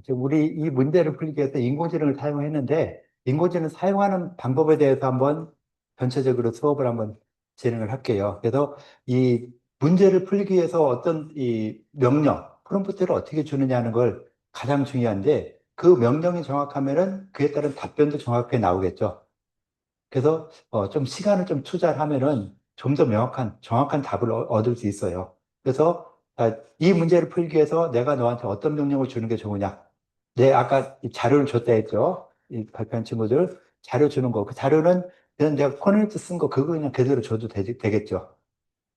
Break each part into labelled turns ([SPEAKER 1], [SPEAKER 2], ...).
[SPEAKER 1] 지금 우리 이 문제를 풀기 위해서 인공지능을 사용했는데, 인공지능 사용하는 방법에 대해서 한번 전체적으로 수업을 한번 진행을 할게요. 그래서 이 문제를 풀기 위해서 어떤 이 명령, 프롬프트를 어떻게 주느냐는 걸 가장 중요한데, 그 명령이 정확하면은 그에 따른 답변도 정확하게 나오겠죠. 그래서 좀 시간을 좀 투자를 하면은 좀 더 명확한, 정확한 답을 얻을 수 있어요. 그래서 이 문제를 풀기 위해서 내가 너한테 어떤 명령을 주는 게 좋으냐. 아까 이 자료를 줬다 했죠. 이 발표한 친구들 자료 주는 거. 그 자료는 그냥 내가 커뮤니티 쓴 거 그거 그냥 그대로 줘도 되겠죠.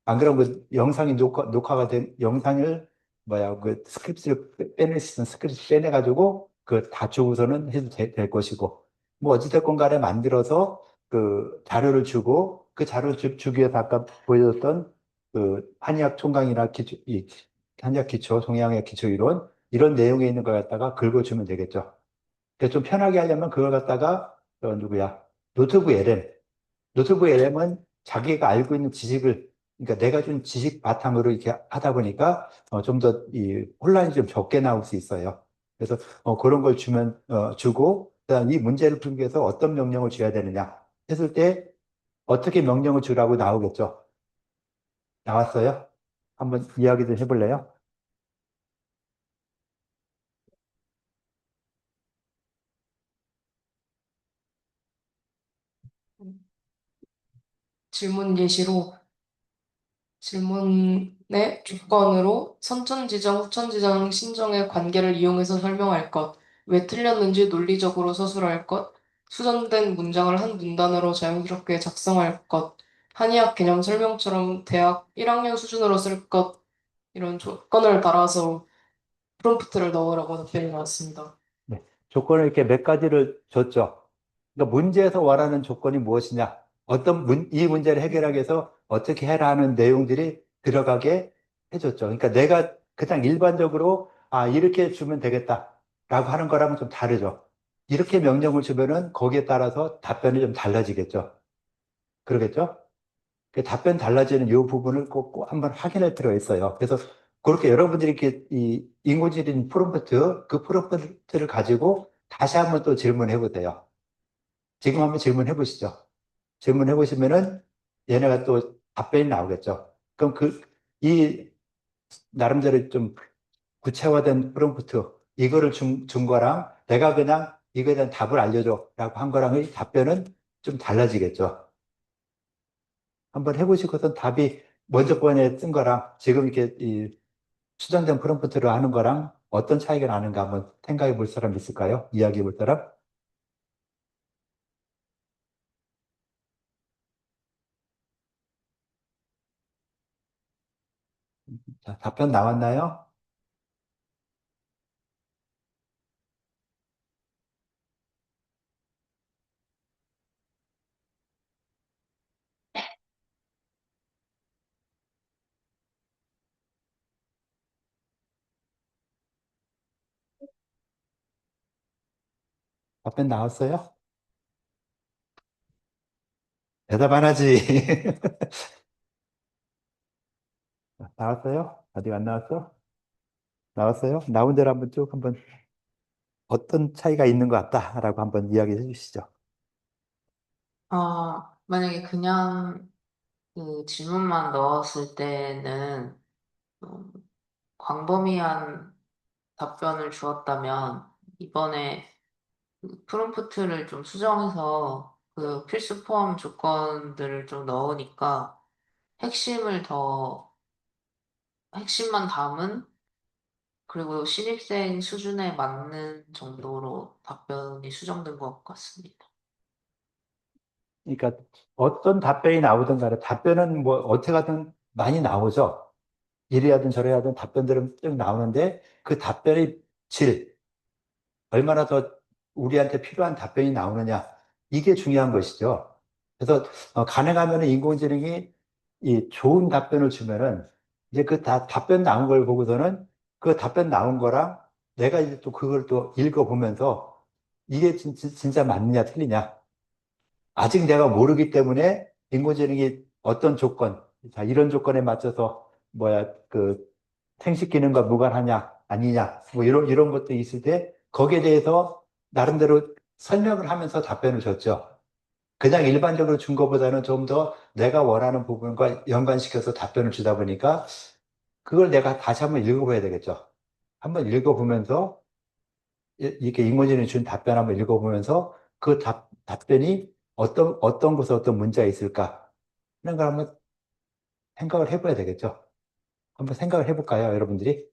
[SPEAKER 1] 안 그러면 그 영상이 녹화가 된 영상을 그 스크립트를 빼낼 수 있는 스크립트 빼내가지고 그 다 주고서는 해도 될 것이고 뭐 어찌됐건 간에 만들어서 그 자료를 주고 그 자료를 주기 위해서 아까 보여줬던 그 한의학 총강이나 한의학 기초, 동양의 기초 이론 이런 내용에 있는 걸 갖다가 긁어주면 되겠죠. 그래서 좀 편하게 하려면 그걸 갖다가 누구야 노트북 LM 노트북 LM은 자기가 알고 있는 지식을, 그러니까 내가 준 지식 바탕으로 이렇게 하다 보니까 좀 더 이 혼란이 좀 적게 나올 수 있어요. 그래서 그런 걸 주고, 그다음 이 문제를 풀기 위해서 어떤 명령을 줘야 되느냐 했을 때 어떻게 명령을 주라고 나오겠죠. 나왔어요? 한번 이야기 좀 해볼래요?
[SPEAKER 2] 질문 예시로 질문의 조건으로 선천지정, 후천지정 신정의 관계를 이용해서 설명할 것, 왜 틀렸는지 논리적으로 서술할 것, 수정된 문장을 한 문단으로 자연스럽게 작성할 것, 한의학 개념 설명처럼 대학 1학년 수준으로 쓸 것, 이런 조건을 따라서 프롬프트를 넣으라고 답변이 나왔습니다.
[SPEAKER 1] 네. 조건을 이렇게 몇 가지를 줬죠. 그러니까 문제에서 원하는 조건이 무엇이냐? 이 문제를 해결하기 위해서 어떻게 해라 하는 내용들이 들어가게 해줬죠. 그러니까 내가 그냥 일반적으로, 이렇게 주면 되겠다. 라고 하는 거랑은 좀 다르죠. 이렇게 명령을 주면은 거기에 따라서 답변이 좀 달라지겠죠. 그러겠죠? 그 답변 달라지는 이 부분을 꼭 한번 확인할 필요가 있어요. 그래서 그렇게 여러분들이 이렇게 이 인공지능 프롬프트, 그 프롬프트를 가지고 다시 한번 또 질문해 보세요. 지금 한번 질문해 보시죠. 질문해 보시면은 얘네가 또 답변이 나오겠죠. 그럼 이 나름대로 좀 구체화된 프롬프트, 이거를 준 거랑 내가 그냥 이거에 대한 답을 알려줘 라고 한 거랑의 답변은 좀 달라지겠죠. 한번 해보시고선 답이 먼저 번에 쓴 거랑 지금 이렇게 이 수정된 프롬프트로 하는 거랑 어떤 차이가 나는가 한번 생각해 볼 사람 있을까요? 이야기해 볼 사람? 자, 답변 나왔나요? 답변 나왔어요? 대답 안 하지. 나왔어요? 아직 안 나왔어? 나왔어요? 나온 대로 한번 쭉 한번 어떤 차이가 있는 것 같다라고 한번 이야기해 주시죠.
[SPEAKER 3] 만약에 그냥 그 질문만 넣었을 때는 좀 광범위한 답변을 주었다면 이번에 그 프롬프트를 좀 수정해서 그 필수 포함 조건들을 좀 넣으니까 핵심을 더, 핵심만 담은 그리고 신입생 수준에 맞는 정도로 답변이 수정된 것 같습니다.
[SPEAKER 1] 그러니까 어떤 답변이 나오든 간에 답변은 뭐 어떻게 하든 많이 나오죠. 이래 하든 저래 하든 답변들은 쭉 나오는데 그 답변의 질, 얼마나 더 우리한테 필요한 답변이 나오느냐. 이게 중요한 것이죠. 그래서 가능하면 인공지능이 이 좋은 답변을 주면은 이제 답변 나온 걸 보고서는 그 답변 나온 거랑 내가 이제 또 그걸 또 읽어보면서 이게 진짜 맞느냐 틀리냐. 아직 내가 모르기 때문에 인공지능이 어떤 조건, 자, 이런 조건에 맞춰서 생식 기능과 무관하냐. 아니냐, 뭐 이런 것도 있을 때 거기에 대해서 나름대로 설명을 하면서 답변을 줬죠. 그냥 일반적으로 준 것보다는 좀 더 내가 원하는 부분과 연관시켜서 답변을 주다 보니까 그걸 내가 다시 한번 읽어봐야 되겠죠. 한번 읽어보면서 이렇게 인공지능이 준 답변 한번 읽어보면서 그 답변이 어떤 곳에 어떤 문제가 있을까 하는 걸 한번 생각을 해봐야 되겠죠. 한번 생각을 해볼까요, 여러분들이?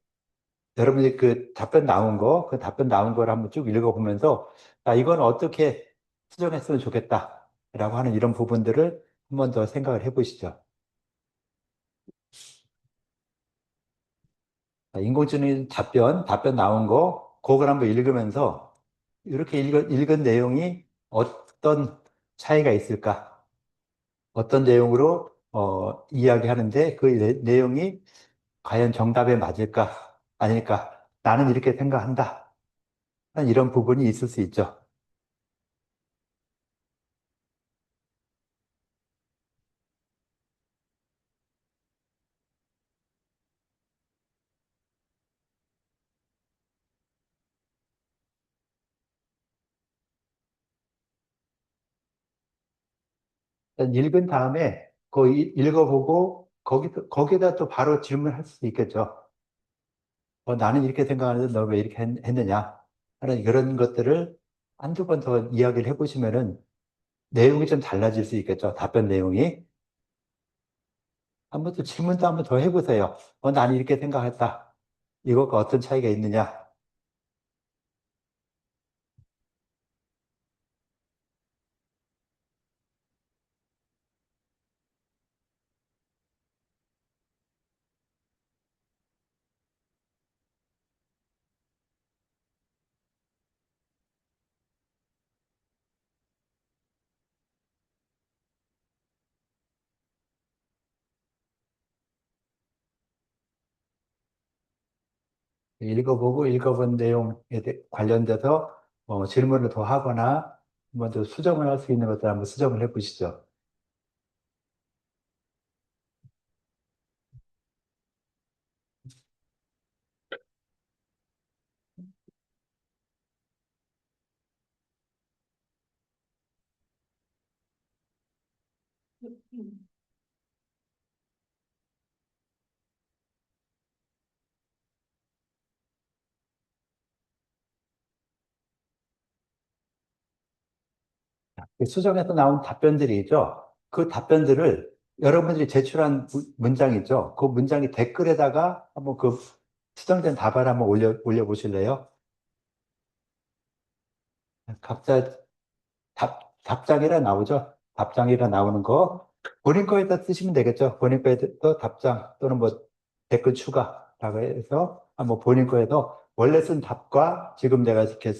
[SPEAKER 1] 여러분들이 그 답변 나온 걸 한번 쭉 읽어보면서, 아, 이건 어떻게 수정했으면 좋겠다. 라고 하는 이런 부분들을 한번 더 생각을 해보시죠. 자, 인공지능 답변 나온 거, 그걸 한번 읽으면서, 이렇게 읽은 내용이 어떤 차이가 있을까? 어떤 내용으로, 이야기하는데 그 내용이 과연 정답에 맞을까? 아닐까? 나는 이렇게 생각한다. 이런 부분이 있을 수 있죠. 일단 읽은 다음에 그 읽어보고 거기다 또 바로 질문할 수 있겠죠. 나는 이렇게 생각하는데 너 왜 이렇게 했느냐? 하는 이런 것들을 한두 번 더 이야기를 해보시면은 내용이 좀 달라질 수 있겠죠. 답변 내용이. 한번 또 질문도 한번 더 해보세요. 나는 이렇게 생각했다. 이것과 어떤 차이가 있느냐? 읽어보고 읽어본 내용에 관련돼서 질문을 더 하거나 한번 더 수정을 할 수 있는 것들 한번 수정을 해보시죠. 그 수정해서 나온 답변들이 있죠. 그 답변들을 여러분들이 제출한 문장이죠. 그 문장이 댓글에다가 한번 그 수정된 답을 한번 올려보실래요? 각자 답장이라 나오죠. 답장이라 나오는 거. 본인 거에다 쓰시면 되겠죠. 본인 거에다 답장 또는 뭐 댓글 추가라고 해서 한번 본인 거에서 원래 쓴 답과 지금 내가 이렇게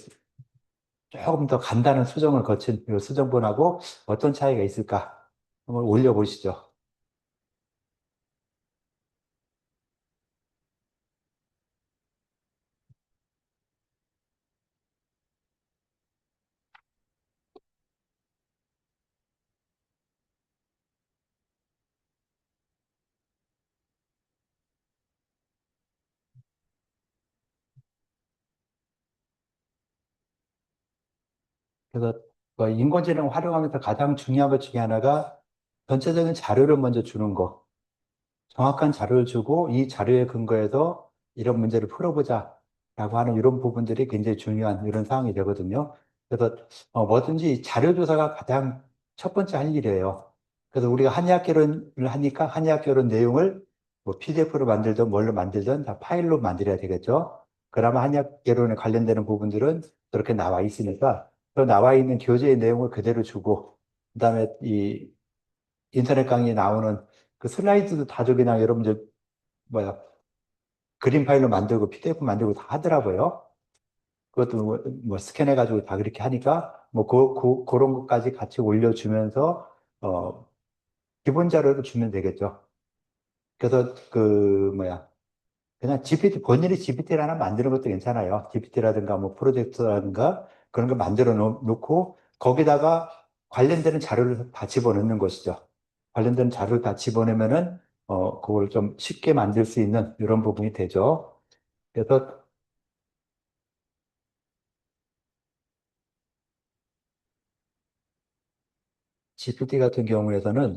[SPEAKER 1] 조금 더 간단한 수정을 거친 이 수정본하고 어떤 차이가 있을까? 한번 올려보시죠. 그래서 뭐 인공지능 활용하면서 가장 중요한 것 중에 하나가 전체적인 자료를 먼저 주는 거. 정확한 자료를 주고 이 자료에 근거해서 이런 문제를 풀어보자 라고 하는 이런 부분들이 굉장히 중요한 이런 상황이 되거든요. 그래서 뭐든지 자료 조사가 가장 첫 번째 할 일이에요. 그래서 우리가 한의학개론을 하니까 한의학개론 내용을 뭐 PDF로 만들든 뭘로 만들든 다 파일로 만들어야 되겠죠. 그러면 한의학개론에 관련되는 부분들은 그렇게 나와 있으니까 그 나와 있는 교재의 내용을 그대로 주고 그다음에 이 인터넷 강의에 나오는 그 슬라이드도 다 그냥 여러분들 뭐야 그림 파일로 만들고 PDF 만들고 다 하더라고요. 그것도 뭐 스캔해가지고 다 그렇게 하니까 뭐 그런 것까지 같이 올려주면서 기본 자료를 주면 되겠죠. 그래서 그 뭐야 그냥 GPT 본인이 GPT를 하나 만드는 것도 괜찮아요. GPT라든가 뭐 프로젝트라든가 그런 거 만들어 놓고 거기다가 관련되는 자료를 다 집어넣는 것이죠. 관련된 자료를 다 집어넣으면은 그걸 좀 쉽게 만들 수 있는 이런 부분이 되죠. 그래서 GPT 같은 경우에서는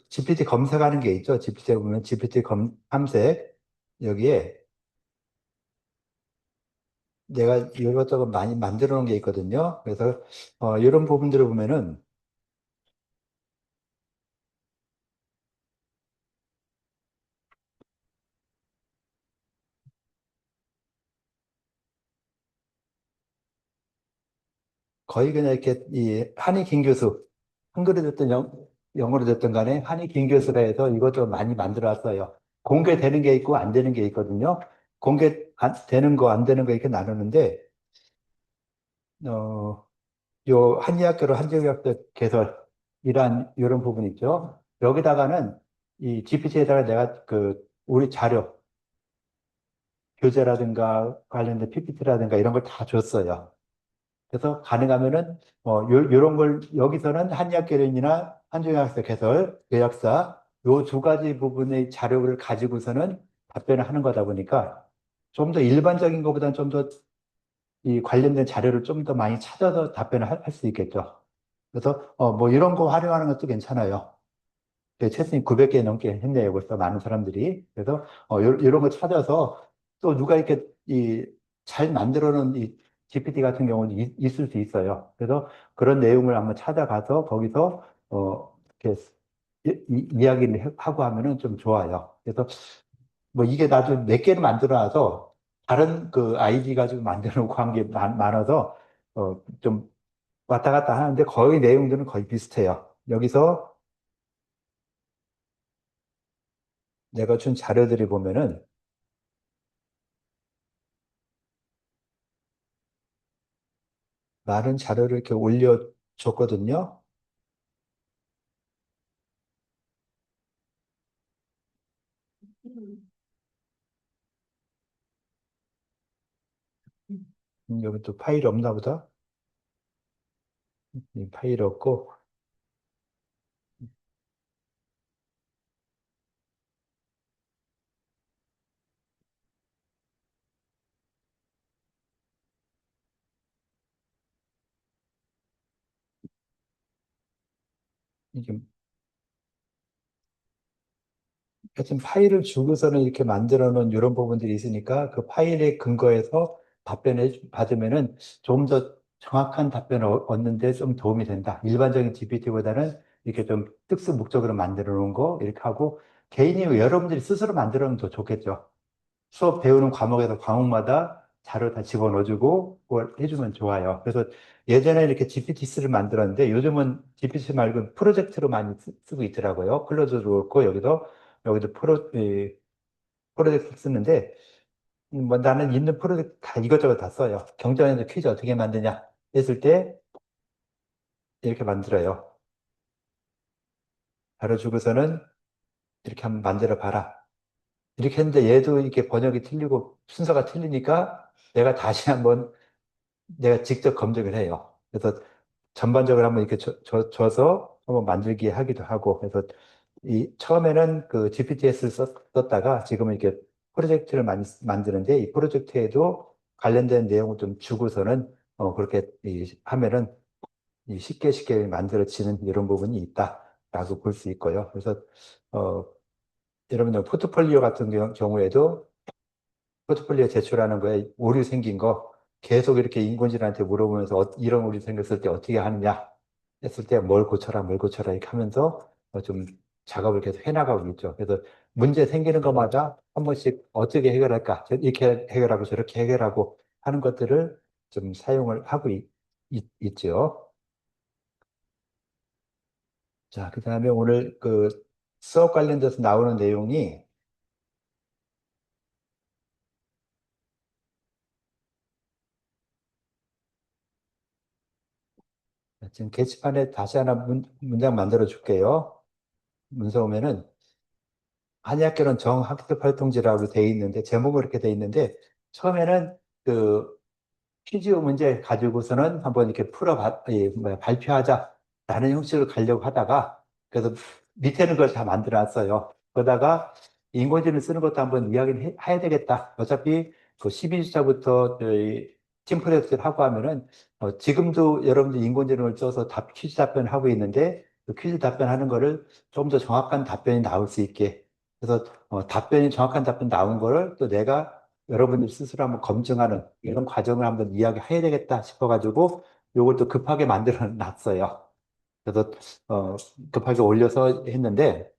[SPEAKER 1] GPT 검색하는 게 있죠. GPT에 보면 GPT 검색 여기에 내가 이것저것 많이 만들어 놓은 게 있거든요. 그래서 이런 부분들을 보면은 거의 그냥 이렇게 이 한의 김 교수 한글로 됐든 영어로 됐든 간에 한의 김 교수라 해서 이것저것 많이 만들어 왔어요. 공개되는 게 있고 안 되는 게 있거든요. 되는 거 안 되는 거 이렇게 나누는데 어, 요 한의학교로 한의학교 개설 이런 부분 있죠. 여기다가는 이 GPT에다가 내가 그 우리 자료 교재라든가 관련된 PPT라든가 이런 걸 다 줬어요. 그래서 가능하면은 요런 걸 여기서는 한의학개론이나 한중의학사 개설, 요약사 요 두 가지 부분의 자료를 가지고서는 답변을 하는 거다 보니까 좀 더 일반적인 것보다는 좀 더 이 관련된 자료를 좀 더 많이 찾아서 답변을 할 수 있겠죠. 그래서 뭐 이런 거 활용하는 것도 괜찮아요. 최선이 900개 넘게 했네요. 벌써 많은 사람들이. 그래서 이런 거 찾아서 또 누가 이렇게 잘 만들어 놓은 이 GPT 같은 경우는 있을 수 있어요. 그래서 그런 내용을 한번 찾아가서 거기서 이렇게 이야기를 하고 하면은 좀 좋아요. 그래서 뭐 이게 나도 몇 개를 만들어 놔서 다른 그 아이디 가지고 만들어 놓고 한 게 많아서 좀 왔다 갔다 하는데 거의 내용들은 거의 비슷해요. 여기서 내가 준 자료들이 보면은 많은 자료를 이렇게 올려줬거든요. 여기 또 파일이 없나 보다. 이 파일이 없고, 이게, 하여튼 파일을 주고서는 이렇게 만들어 놓은 이런 부분들이 있으니까 그 파일에 근거해서 받으면은 좀 더 정확한 답변을 얻는데 좀 도움이 된다. 일반적인 GPT보다는 이렇게 좀 특수 목적으로 만들어 놓은 거 이렇게 하고 개인이 여러분들이 스스로 만들어 놓으면 더 좋겠죠. 수업 배우는 과목에서 과목마다 자료 다 집어넣어주고 그걸 해주면 좋아요. 그래서 예전에 이렇게 GPT-3를 만들었는데 요즘은 GPT 말고 프로젝트로 많이 쓰고 있더라고요. 클로저도 그렇고 여기도 프로젝트 쓰는데 뭐 나는 있는 프로젝트 다 이것저것 다 써요. 경전에서 퀴즈 어떻게 만드냐 했을 때 이렇게 만들어요. 자료 주고서는 이렇게 한번 만들어 봐라. 이렇게 했는데 얘도 이렇게 번역이 틀리고 순서가 틀리니까 내가 다시 한번 내가 직접 검증을 해요. 그래서 전반적으로 한번 이렇게 줘서 한번 만들기 하기도 하고, 그래서 처음에는 그 GPTS를 썼다가 지금은 이렇게 프로젝트를 많이 만드는데 이 프로젝트에도 관련된 내용을 좀 주고서는 그렇게 하면은 쉽게 쉽게 만들어지는 이런 부분이 있다라고 볼 수 있고요. 그래서 어, 여러분들 포트폴리오 같은 경우에도 포트폴리오 제출하는 거에 오류 생긴 거 계속 이렇게 인공지능한테 물어보면서 이런 오류 생겼을 때 어떻게 하느냐 했을 때 뭘 고쳐라 이렇게 하면서 좀 작업을 계속 해나가고 있죠. 그래서 문제 생기는 것마다 한 번씩 어떻게 해결할까 이렇게 해결하고 저렇게 해결하고 하는 것들을 좀 사용을 하고 있죠. 자, 그 다음에 오늘 그 수업 관련돼서 나오는 내용이 지금 게시판에 다시 하나 문장 만들어 줄게요. 문서 오면은 한의학교는 정학습 활동지라고 돼 있는데 제목은 이렇게 돼 있는데 처음에는 그 퀴즈 문제 가지고서는 한번 이렇게 발표하자 라는 형식으로 가려고 하다가, 그래서 밑에는 그걸 다 만들어 놨어요. 그러다가 인공지능 쓰는 것도 한번 이야기를 해야 되겠다. 어차피 그 12주차부터 팀 프로젝트를 하고 하면은, 지금도 여러분들 인공지능을 써서 퀴즈 답변을 하고 있는데, 그 퀴즈 답변하는 거를 좀 더 정확한 답변이 나올 수 있게. 그래서 정확한 답변 나온 거를 또 내가 여러분들 스스로 한번 검증하는 이런 과정을 한번 이야기해야 되겠다 싶어가지고, 요걸 또 급하게 만들어 놨어요. 그래서 어, 급하게 올려서 했는데,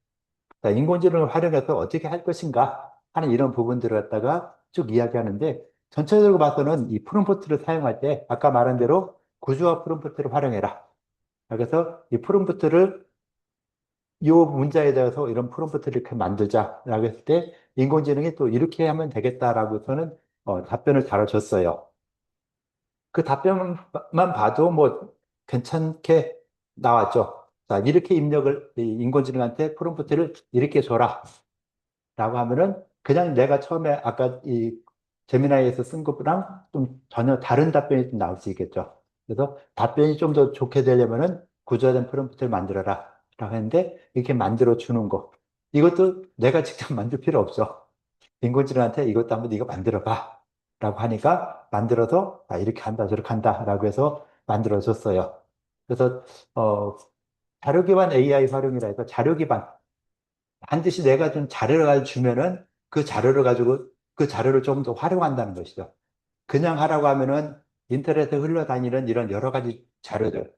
[SPEAKER 1] 자, 인공지능을 활용해서 어떻게 할 것인가 하는 이런 부분들을 갖다가 쭉 이야기하는데, 전체적으로 봐서는 이 프롬프트를 사용할 때 아까 말한 대로 구조화 프롬프트를 활용해라. 그래서 이 프롬프트를 이 문자에 대해서 이런 프롬프트를 이렇게 만들자라고 했을 때 인공지능이 또 이렇게 하면 되겠다라고 저는 답변을 달아줬어요. 그 답변만 봐도 뭐 괜찮게 나왔죠. 자, 이렇게 입력을 이 인공지능한테 프롬프트를 이렇게 줘라 라고 하면은 그냥 내가 처음에 아까 이 제미나이에서 쓴 것보다 좀 전혀 다른 답변이 좀 나올 수 있겠죠. 그래서 답변이 좀 더 좋게 되려면은 구조화된 프롬프트를 만들어라 라고 했는데 이렇게 만들어 주는 거. 이것도 내가 직접 만들 필요 없죠. 인공지능한테 이것도 한번 네가 만들어 봐 라고 하니까 만들어서 이렇게 한다 저렇게 한다 라고 해서 만들어 줬어요. 그래서 어, 자료 기반 AI 활용이라 해서 자료 기반 반드시 내가 좀 자료를 주면은 그 자료를 가지고 그 자료를 조금 더 활용한다는 것이죠. 그냥 하라고 하면은 인터넷에 흘러다니는 이런 여러 가지 자료들,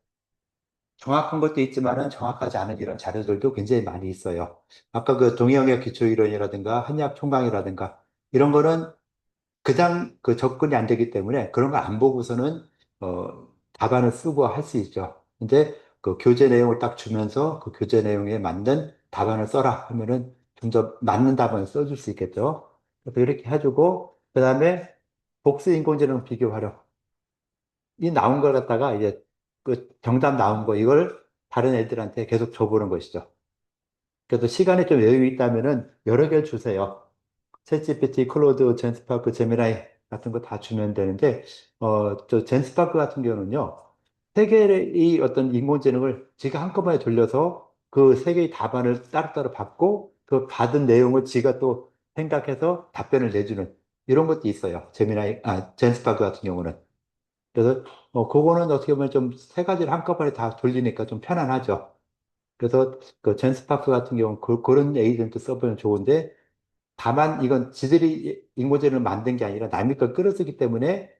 [SPEAKER 1] 정확한 것도 있지만은 정확하지 않은 이런 자료들도 굉장히 많이 있어요. 아까 그 동의영역 기초이론이라든가 한의학 총강이라든가 이런 거는 그냥 그 접근이 안 되기 때문에 그런 거 안 보고서는 답안을 쓰고 할 수 있죠. 근데 그 교재 내용을 딱 주면서 그 교재 내용에 맞는 답안을 써라 하면은 좀 더 맞는 답안을 써줄 수 있겠죠. 그래서 이렇게 해주고 그다음에 복수 인공지능 비교 활용 이 나온 걸 갖다가 이제 그 정답 나온 거 이걸 다른 애들한테 계속 줘보는 것이죠. 그래서 시간이 좀 여유 있다면은 여러 개 주세요. 챗GPT, 클로드, 젠스파크, 제미나이 같은 거 다 주면 되는데, 저 젠스파크 같은 경우는요, 세 개의 어떤 인공지능을 지가 한꺼번에 돌려서 그 세 개의 답안을 따로따로 받고, 그 받은 내용을 지가 또 생각해서 답변을 내주는 이런 것도 있어요. 젠스파크 같은 경우는. 그래서, 그거는 어떻게 보면 좀 세 가지를 한꺼번에 다 돌리니까 좀 편안하죠. 그래서 그 젠스파크 같은 경우는 그런 에이전트 써보면 좋은데, 다만 이건 지들이 인공지능을 만든 게 아니라 남의 걸 끌어쓰기 때문에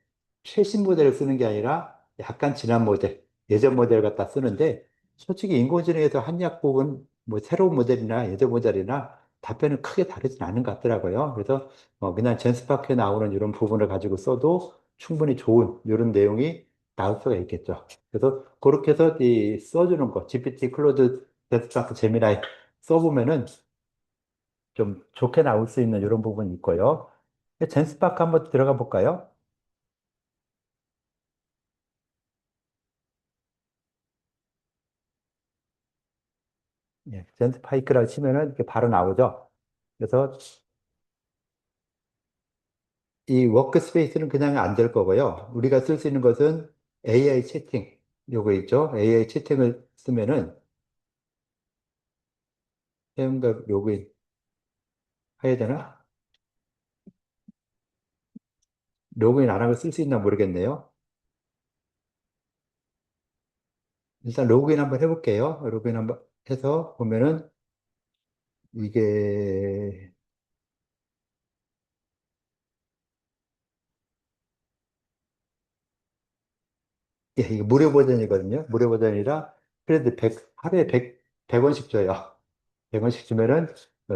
[SPEAKER 1] 최신 모델을 쓰는 게 아니라 약간 지난 모델, 예전 모델 갖다 쓰는데 솔직히 인공지능에서 한약 부분 뭐 새로운 모델이나 예전 모델이나 답변은 크게 다르진 않은 것 같더라고요. 그래서 그냥 젠스파크에 나오는 이런 부분을 가지고 써도 충분히 좋은 이런 내용이 나올 수가 있겠죠. 그래서 그렇게 해서 이 써주는 거, GPT, 클로드, 젠스파크, 제미나이 써보면은 좀 좋게 나올 수 있는 이런 부분이 있고요. 젠스파크 한번 들어가 볼까요? 예, 젠스파이크라고 치면은 이렇게 바로 나오죠. 그래서 이 워크스페이스는 그냥 안 될 거고요. 우리가 쓸 수 있는 것은 AI 채팅, 요거 있죠. AI 채팅을 쓰면은 사용자 로그인 해야 되나? 로그인 안 하고 쓸 수 있나 모르겠네요. 일단 로그인 한번 해볼게요. 로그인 한번 해서 보면은 이게 예, 이게 무료 버전이거든요. 무료 버전이라 그래도 하루에 100원씩 줘요. 100원씩 주면은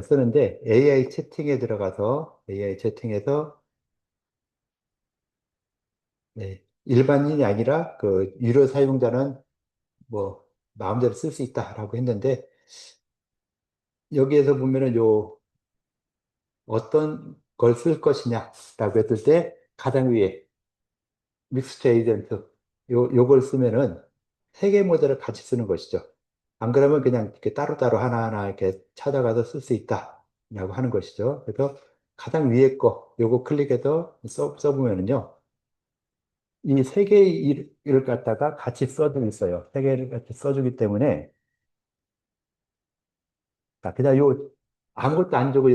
[SPEAKER 1] 쓰는데 AI 채팅에 들어가서 AI 채팅에서 네, 일반인이 아니라 그 유료 사용자는 뭐 마음대로 쓸 수 있다라고 했는데 여기에서 보면은 요 어떤 걸 쓸 것이냐라고 했을 때 가장 위에 믹스처 에이전트 요걸 쓰면은 세 개 모델을 같이 쓰는 것이죠. 안 그러면 그냥 이렇게 따로따로 하나하나 이렇게 찾아가서 쓸 수 있다라고 하는 것이죠. 그래서 가장 위에 거 요거 클릭해서 써보면은요. 이 세 개의 일을 갖다가 같이 써주고 있어요. 세 개를 같이 써주기 때문에, 자, 그냥 아무것도 안 주고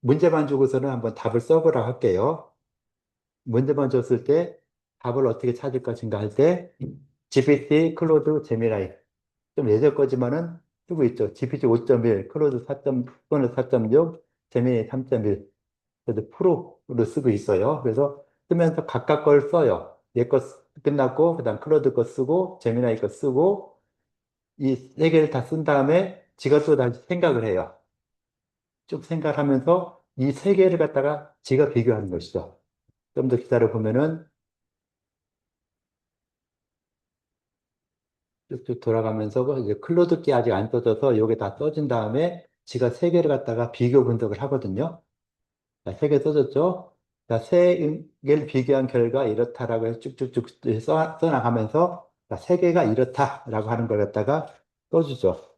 [SPEAKER 1] 문제만 주고서는 한번 답을 써보라 할게요. 문제만 줬을 때 답을 어떻게 찾을 것인가 할 때, GPT, 클로드, 제미나이. 좀 예전 거지만은 쓰고 있죠. GPT 5.1, 클로드 4점 또는 4.6, 제미나이 3.1. 그래도 프로로 쓰고 있어요. 그래서 쓰면서 각각 걸 써요. 얘 거 끝났고, 그다음 클로드 거 쓰고, 제미나이 거 쓰고, 이 세 개를 다 쓴 다음에 지가 또 다시 생각을 해요. 쭉 생각하면서 이 세 개를 갖다가 지가 비교하는 것이죠. 좀 더 기다려 보면은 쭉쭉 돌아가면서 이제 클로드 게 아직 안 써져서 요게 다 써진 다음에 지가 세 개를 갖다가 비교 분석을 하거든요. 자, 세 개 써졌죠? 자, 세 개를 비교한 결과 이렇다라고 해서 쭉쭉쭉 써나가면서 자, 세 개가 이렇다라고 하는 걸 갖다가 써주죠.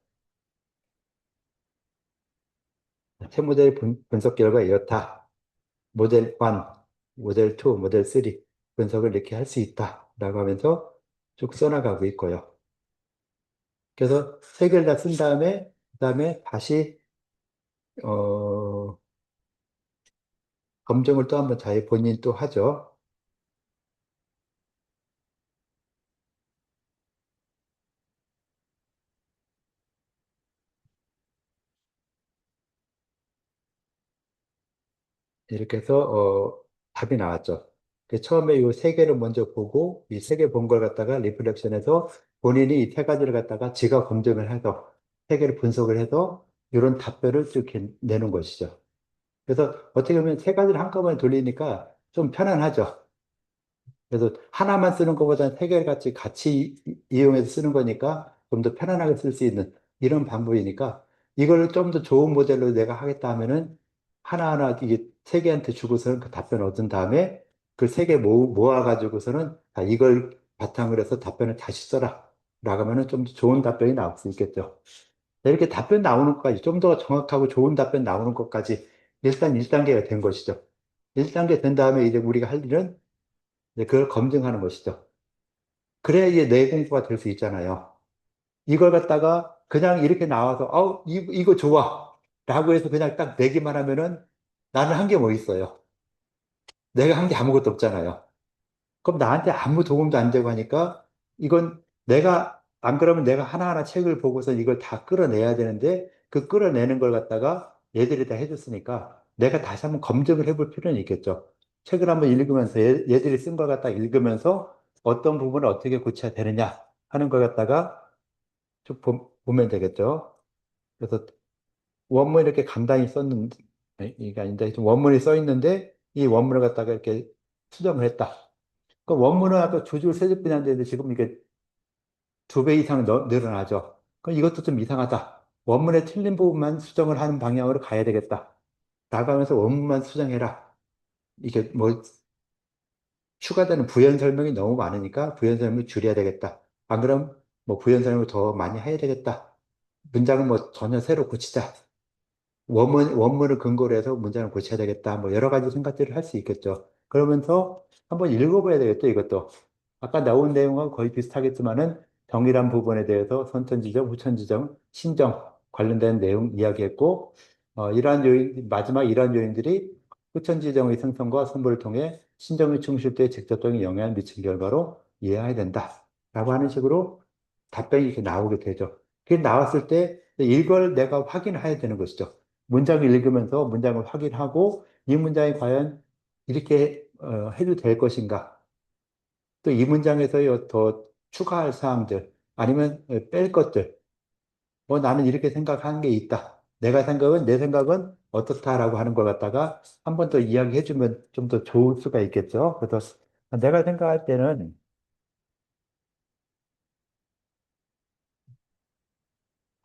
[SPEAKER 1] 세 모델 분석 결과 이렇다. 모델 1, 모델 2, 모델 3 분석을 이렇게 할 수 있다라고 하면서 쭉 써나가고 있고요. 그래서 세 개를 다 쓴 다음에 그다음에 다시 어, 검증을 또 한번 자기 본인 또 하죠. 이렇게 해서 답이 나왔죠. 처음에 이 세 개를 먼저 보고 이 세 개 본 걸 갖다가 리플렉션해서 본인이 이 세 가지를 갖다가 지가 검증을 해서 세 개를 분석을 해서 이런 답변을 쭉 이렇게 내는 것이죠. 그래서 어떻게 보면 세 가지를 한꺼번에 돌리니까 좀 편안하죠. 그래서 하나만 쓰는 것보다는 세 개를 같이 이용해서 쓰는 거니까 좀 더 편안하게 쓸 수 있는 이런 방법이니까 이걸 좀 더 좋은 모델로 내가 하겠다 하면은 하나하나 이게 세 개한테 주고서는 그 답변을 얻은 다음에 그 세 개 모아가지고서는 자, 이걸 바탕으로 해서 답변을 다시 써라. 라고 하면은 좀 더 좋은 답변이 나올 수 있겠죠. 자, 이렇게 답변 나오는 것까지 좀 더 정확하고 좋은 답변 나오는 것까지 일단 1단계가 된 것이죠. 1단계 된 다음에 이제 우리가 할 일은 이제 그걸 검증하는 것이죠. 그래야 이게 내 공부가 될 수 있잖아요. 이걸 갖다가 그냥 이렇게 나와서, 이거 좋아. 라고 해서 그냥 딱 내기만 하면은 나는 한 게 뭐 있어요. 내가 한 게 아무것도 없잖아요. 그럼 나한테 아무 도움도 안 되고 하니까 이건 안 그러면 내가 하나하나 책을 보고서 이걸 다 끌어내야 되는데 그 끌어내는 걸 갖다가 얘들이 다 해줬으니까 내가 다시 한번 검증을 해볼 필요는 있겠죠. 책을 한번 읽으면서 얘들이 쓴 걸 갖다 읽으면서 어떤 부분을 어떻게 고쳐야 되느냐 하는 걸 갖다가 쭉 보면 되겠죠. 그래서 원문 이렇게 간단히 썼는데, 이게 아닌데, 하여튼 원문이 써 있는데, 이 원문을 갖다가 이렇게 수정을 했다. 그 원문은 아까 두 줄, 세 줄뿐이 안 되는데, 지금 이게 2배 이상 늘어나죠. 그럼 이것도 좀 이상하다. 원문에 틀린 부분만 수정을 하는 방향으로 가야 되겠다. 나가면서 원문만 수정해라. 이게 뭐, 추가되는 부연 설명이 너무 많으니까 부연 설명을 줄여야 되겠다. 안 그럼 뭐 부연 설명을 더 많이 해야 되겠다. 문장을 뭐 전혀 새로 고치자. 원문을 근거로 해서 문장을 고쳐야 되겠다. 뭐 여러 가지 생각들을 할 수 있겠죠. 그러면서 한번 읽어봐야 되겠죠, 이것도. 아까 나온 내용과 거의 비슷하겠지만은 동일한 부분에 대해서 선천지정, 후천지정, 신정 관련된 내용 이야기했고, 마지막 이러한 요인들이 후천지정의 생성과 선보를 통해 신정의 충실도에 직접적인 영향을 미친 결과로 이해해야 된다. 라고 하는 식으로 답변이 이렇게 나오게 되죠. 그게 나왔을 때 이걸 내가 확인해야 되는 것이죠. 문장을 읽으면서 문장을 확인하고 이 문장이 과연 이렇게 해도 될 것인가? 또 이 문장에서 더 추가할 사항들 아니면 뺄 것들 뭐 나는 이렇게 생각하는 게 있다. 내 생각은 어떻다라고 하는 걸 갖다가 한 번 더 이야기해 주면 좀 더 좋을 수가 있겠죠. 그래서 내가 생각할 때는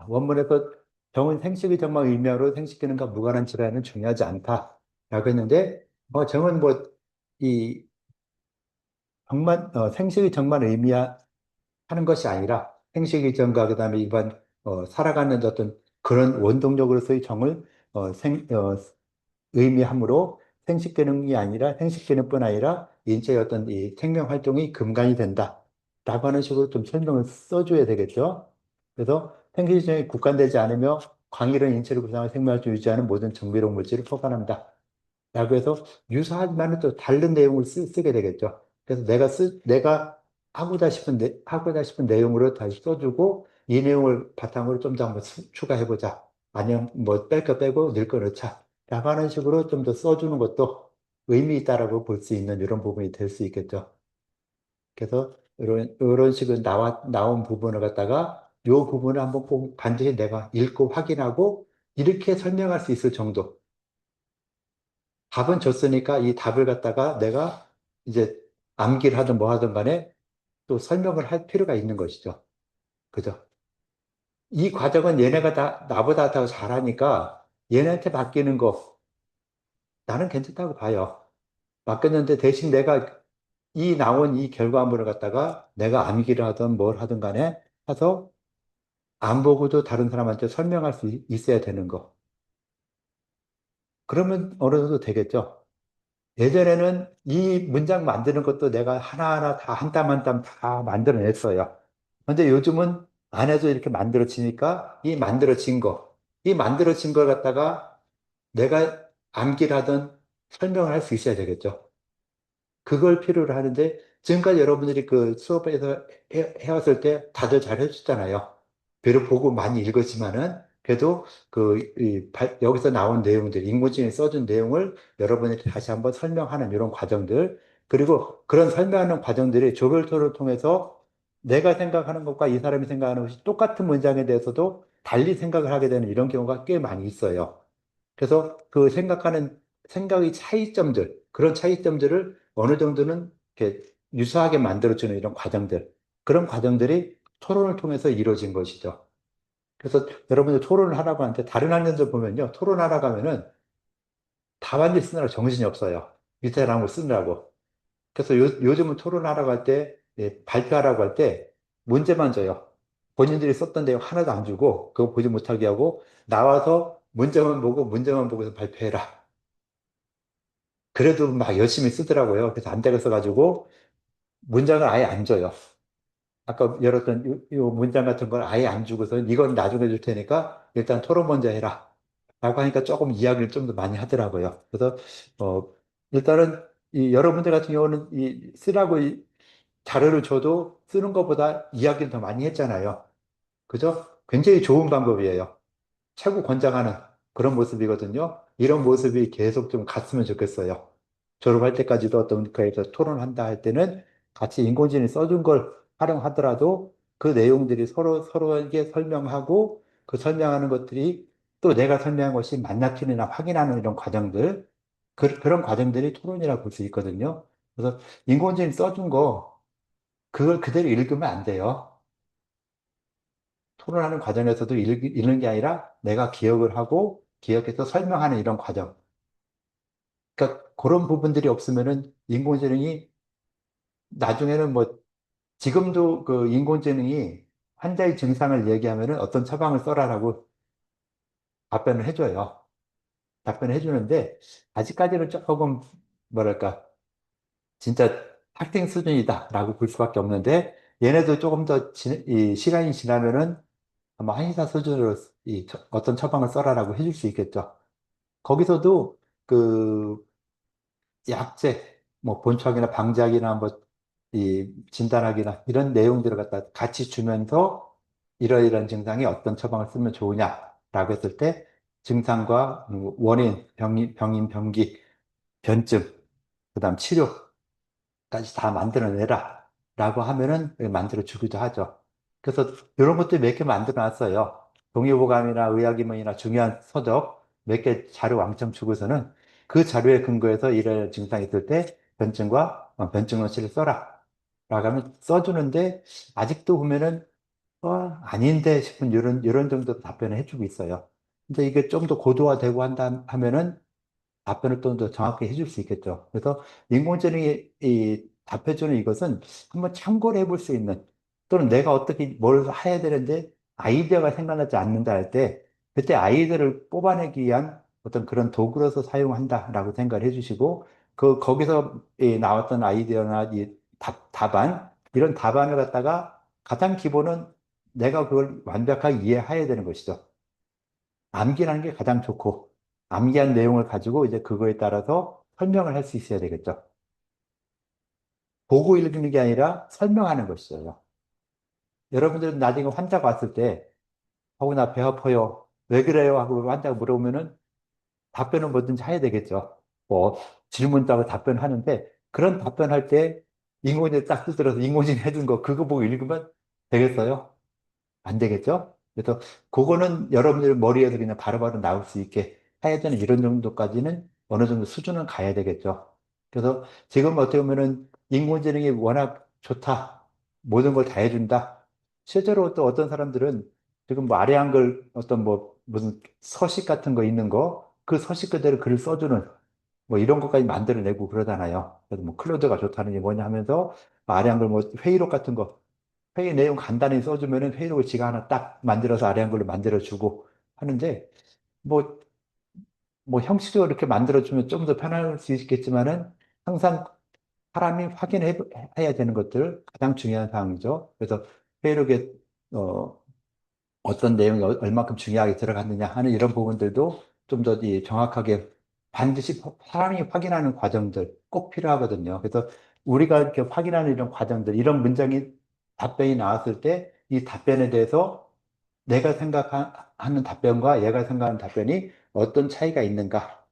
[SPEAKER 1] 원문에서 정은 생식의 정만 의미하로 생식 기능과 무관한 질환은 중요하지 않다라고 했는데 정은 이 생식의 정만 의미하는 것이 아니라 생식의 정과 그다음에 일반 살아가는 어떤 그런 원동력으로서의 정을 어, 생, 어, 의미하므로 생식 기능이 아니라 생식 기능뿐 아니라 인체의 어떤 이 생명 활동이 금간이 된다. 라고 하는 식으로 좀 설명을 써줘야 되겠죠. 그래서 생기시장이 국간되지 않으며 광일은 인체를 구성하는 생명활동을 유지하는 모든 정비록 물질을 포괄한다. 라고 해서 유사하지만 또 다른 내용을 쓰게 되겠죠. 그래서 내가 하고자 싶은 내용으로 다시 써주고 이 내용을 바탕으로 좀 더 한번 추가해보자. 아니면 뭐 뺄 거 빼고 넣을 거 넣자. 라고 하는 식으로 좀 더 써주는 것도 의미 있다라고 볼 수 있는 이런 부분이 될 수 있겠죠. 그래서 이런 식으로 나온 부분을 갖다가 이 부분을 한번 꼭 반드시 내가 읽고 확인하고 이렇게 설명할 수 있을 정도. 답은 줬으니까 이 답을 갖다가 내가 이제 암기를 하든 뭐 하든 간에 또 설명을 할 필요가 있는 것이죠. 그죠? 이 과정은 얘네가 다 나보다 더 잘하니까 얘네한테 맡기는 거 나는 괜찮다고 봐요. 맡겼는데 대신 내가 나온 이 결과물을 갖다가 내가 암기를 하든 뭘 하든 간에 해서 안 보고도 다른 사람한테 설명할 수 있어야 되는 거. 그러면 어느 정도 되겠죠. 예전에는 이 문장 만드는 것도 내가 하나하나 다 한 땀 한 땀 다 만들어냈어요. 근데 요즘은 안 해도 이렇게 만들어지니까 이 만들어진 걸 갖다가 내가 암기를 하든 설명을 할 수 있어야 되겠죠. 그걸 필요로 하는데 지금까지 여러분들이 그 수업에서 해왔을 때 다들 잘 해주잖아요. 비록 보고 많이 읽었지만은 그래도 여기서 나온 내용들, 인공지능이 써준 내용을 여러분이 다시 한번 설명하는 이런 과정들, 그리고 그런 설명하는 과정들이 조별 토론을 통해서 내가 생각하는 것과 이 사람이 생각하는 것이 똑같은 문장에 대해서도 달리 생각을 하게 되는 이런 경우가 꽤 많이 있어요. 그래서 그 생각의 차이점들, 그런 차이점들을 어느 정도는 이렇게 유사하게 만들어주는 이런 과정들, 그런 과정들이 토론을 통해서 이루어진 것이죠. 그래서 여러분들 토론을 하라고 하는데 다른 학년들 보면요. 토론하라고 하면은 답안지 쓰느라 정신이 없어요. 밑에 나온 거 쓰느라고. 그래서 요즘은 토론하라고 할 때, 발표하라고 할 때 문제만 줘요. 본인들이 썼던 내용 하나도 안 주고 그거 보지 못하게 하고 나와서 문제만 보고서 발표해라. 그래도 막 열심히 쓰더라고요. 그래서 안 되겠어가지고 문장을 아예 안 줘요. 아까 열었던 요 문장 같은 걸 아예 안 주고서 이건 나중에 줄 테니까 일단 토론 먼저 해라. 라고 하니까 조금 이야기를 좀 더 많이 하더라고요. 그래서, 어, 일단은 여러분들 같은 경우는 쓰라고 자료를 줘도 쓰는 것보다 이야기를 더 많이 했잖아요. 그죠? 굉장히 좋은 방법이에요. 최고 권장하는 그런 모습이거든요. 이런 모습이 계속 좀 갔으면 좋겠어요. 졸업할 때까지도 어떤 거에서 토론한다 할 때는 같이 인공지능이 써준 걸 활용하더라도 그 내용들이 서로에게 설명하고 그 설명하는 것들이 또 내가 설명한 것이 맞나 틀리나 확인하는 이런 과정들, 그런 과정들이 토론이라고 볼 수 있거든요. 그래서 인공지능 써준 거, 그걸 그대로 읽으면 안 돼요. 토론하는 과정에서도 읽는 게 아니라 내가 기억을 하고 기억해서 설명하는 이런 과정. 그러니까 그런 부분들이 없으면은 인공지능이 나중에는 뭐 지금도 그 인공지능이 환자의 증상을 얘기하면은 어떤 처방을 써라라고 답변을 해줘요. 답변을 해주는데 아직까지는 조금 뭐랄까 진짜 학생 수준이다라고 볼 수밖에 없는데 얘네도 조금 더 이 시간이 지나면은 아마 한의사 수준으로 어떤 처방을 써라라고 해줄 수 있겠죠. 거기서도 그 약제, 뭐 본초약이나 방제약이나 뭐 이 진단학이나 이런 내용들을 갖다 같이 주면서 이러이러한 증상이 어떤 처방을 쓰면 좋으냐라고 했을 때 증상과 원인, 병인, 병기, 변증, 그다음 치료 까지 다 만들어내라 라고 하면은 만들어 주기도 하죠. 그래서 이런 것들 몇 개 만들어 놨어요. 동의보감이나 의학이문이나 중요한 서적 몇 개 자료 왕창 주고서는 그 자료에 근거해서 이런 증상이 있을 때 변증론치를 써라 라고 하면 써주는데 아직도 보면은 아닌데 싶은 이런 정도 답변을 해주고 있어요. 근데 이게 좀 더 고도화되고 한다 하면은 답변을 좀 더 정확히 해줄 수 있겠죠. 그래서 인공지능이 답해주는 이것은 한번 참고를 해볼 수 있는 또는 내가 어떻게 뭘 해야 되는데 아이디어가 생각나지 않는다 할 때 그때 아이디어를 뽑아내기 위한 어떤 그런 도구로서 사용한다라고 생각을 해주시고 거기서 나왔던 아이디어나 답안, 이런 답안을 갖다가 가장 기본은 내가 그걸 완벽하게 이해해야 되는 것이죠. 암기라는 게 가장 좋고, 암기한 내용을 가지고 이제 그거에 따라서 설명을 할 수 있어야 되겠죠. 보고 읽는 게 아니라 설명하는 것이죠. 여러분들은 나중에 환자가 왔을 때, 나 배 아파요. 왜 그래요? 하고 환자가 물어보면은 답변은 뭐든지 해야 되겠죠. 뭐, 질문 따고 답변하는데, 그런 답변할 때 인공지능 딱 두드려서 인공지능 해준 거, 그거 보고 읽으면 되겠어요? 안 되겠죠? 그래서 그거는 여러분들 머리에서 그냥 바로바로 나올 수 있게 해야 되는 이런 정도까지는 어느 정도 수준은 가야 되겠죠. 그래서 지금 어떻게 보면은 인공지능이 워낙 좋다. 모든 걸 다 해준다. 실제로 또 어떤 사람들은 지금 뭐 아래 한글 어떤 뭐 무슨 서식 같은 거 있는 거, 그 서식 그대로 글을 써주는 뭐 이런 것까지 만들어내고 그러잖아요. 그래서 뭐 클로드가 좋다는 게 뭐냐 하면서 아래 한글 뭐 회의록 같은 거 회의 내용 간단히 써주면은 회의록을 지가 하나 딱 만들어서 아래 한글로 만들어주고 하는데, 뭐, 뭐 형식적으로 이렇게 만들어주면 좀 더 편할 수 있겠지만은 항상 사람이 확인해야 되는 것들 가장 중요한 사항이죠. 그래서 회의록에, 어, 어떤 내용이 얼마큼 중요하게 들어갔느냐 하는 이런 부분들도 좀 더 정확하게 반드시 사람이 확인하는 과정들 꼭 필요하거든요. 그래서 우리가 이렇게 확인하는 이런 과정들, 이런 문장이 답변이 나왔을 때 이 답변에 대해서 내가 생각하는 답변과 얘가 생각하는 답변이 어떤 차이가 있는가.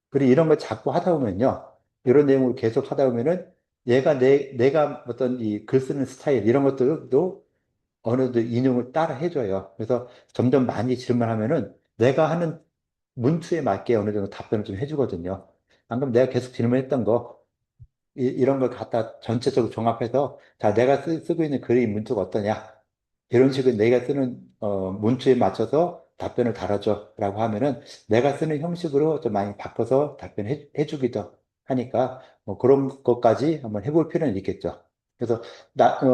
[SPEAKER 1] 그리고 이런 걸 자꾸 하다 보면요. 이런 내용을 계속 하다 보면은 내가 어떤 이 글 쓰는 스타일, 이런 것들도 어느 정도 인용을 따라 해줘요. 그래서 점점 많이 질문하면은 내가 하는 문투에 맞게 어느 정도 답변을 좀 해주거든요. 안 그러면 내가 계속 질문했던 거, 이런 걸 갖다 전체적으로 종합해서, 자, 내가 쓰고 있는 글의 문투가 어떠냐. 이런 식으로 내가 쓰는 문투에 맞춰서 답변을 달아줘 라고 하면은 내가 쓰는 형식으로 좀 많이 바꿔서 답변해 주기도 하니까 뭐 그런 것까지 한번 해볼 필요는 있겠죠. 그래서